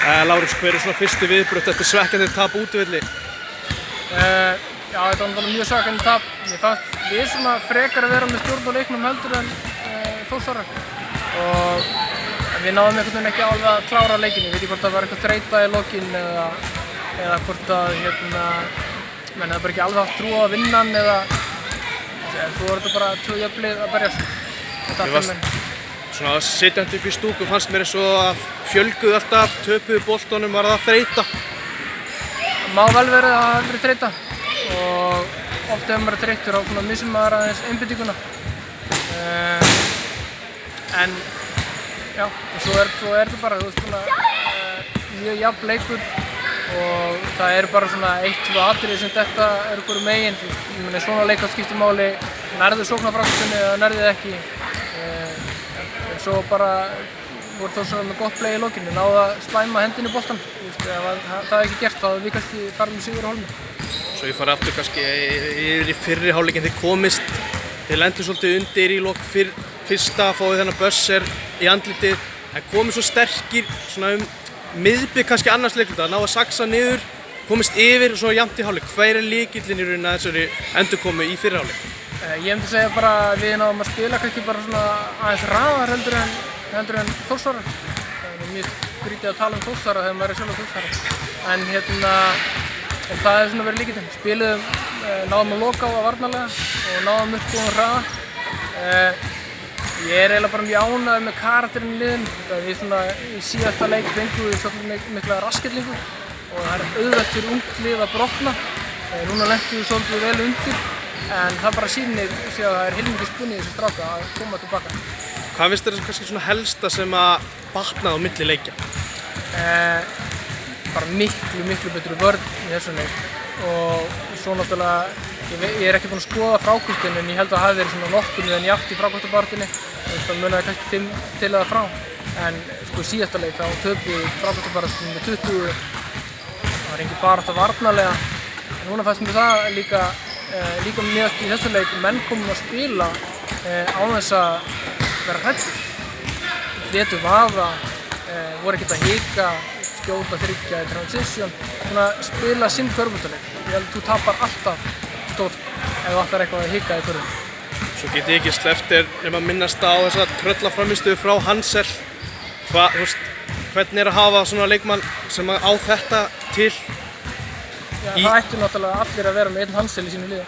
Lárus, hver svona fyrstu viðbrögð eftir svekkjandi tap útivelli? Já, þetta var mjög svekkjandi tap. Mér fannst við svona frekar að vera með stjórn á leiknum heldur en Þórsarar. Og við náðum einhvern veginn ekki alveg að klára leikinn. Ég veit ekki hvort það var eitthvað þreyta í lokin eða hvort að menn hefði bara ekki alveg haft trú á að vinna hann eða svo var þetta bara 2 jöfn lið að berjast. Þið varst svona sitjandi upp í stúku, fannst mér eins og að fjölguðu alltaf, töpuðu boltanum, var það þreyta? Það má vel verið að það hafi verið þreyta og oft hefur maður þreyttur á svona missum maður aðeins einbeitinguna. En já, og svo er þetta bara, þú veist svona mjög jafn leikur og það er bara svona 1-2 atriði sem þetta er hverju megin. Ég meina svona leik skiptir máli, nærðu sóknarframmistöðunni eða nærðu ekki. En svo bara voru Þórsarar með gott play í lokinu, náðu að slæma hendinni í boltann. Ef það hefði ekki gert þá hefði við kannski farið með sigur á hólmi. Svo ég fari aftur kannski yfir í fyrri hálfleikinn, þið lendu svolítið undir í lok fyrsta, fáið þennan buzzer í andlitið, en komið svo sterkir svona miðbik kannski annars leikluta, náðu að saxa niður, komist yfir og svo jafnt í hálfleik. Hver er lykillinn í rauninni að þessari endurkomu í fyrri hálfleik? Ég myndi segja bara að við náðum að spila kannski bara svona aðeins hraðar heldur en Þórsarar. Það er mjög skrítið að tala Þórsarar þegar maður er sjálfur Þórsarar. En það er svona verið lykillinn. Spiluðum, náðum að loka á það varnarlega og náðum upp góðan hraða. Ég er eiginlega bara mjög ánægður með karakterinn í liðinu. Við svona í síðasta leik fengum við svolítið mikla raskillingu og það er auðvelt fyrir ungt lið að brotna. Núna lentum við svolítið vel undir. En það bara sýnir sig að það er heilmikið spunnið í þessu stráka að koma tilbaka. Hvað finnst þér kannski svona helsta sem að batnaði á milli leikja? Bara miklu betri vörn í þessum leik og svo náttúrulega, ég er ekki búinn að skoða frákvöstin en ég held að það hafi verið svona nokkurn veginn jafnt í frákvöstabaráttunni. Það munaði kannski 5 til eða frá. En sko síðasta leik þá töpuðu frákvöstabaráttunni með 20. Það var engin barátta varnarlega. En núna fannst mér það líka mjög í þessu leik menn komin að spila án þess að vera hræddir. Létu vaða, voru ekkert að hika, skjóta, þryggja í transition, svona spila sinn körfuboltaleik. Ég held að þú tapar alltaf stórt ef þú ætlar eitthvað að hika í körfu. Svo get ég ekki sleppt nema að minnast á þessa tröllaframistöðu frá Hansel. Hvernig er að hafa svona leikmann sem á þetta til? Já, það ættu náttúrulega allir að vera með einn Hansel í sínu liði.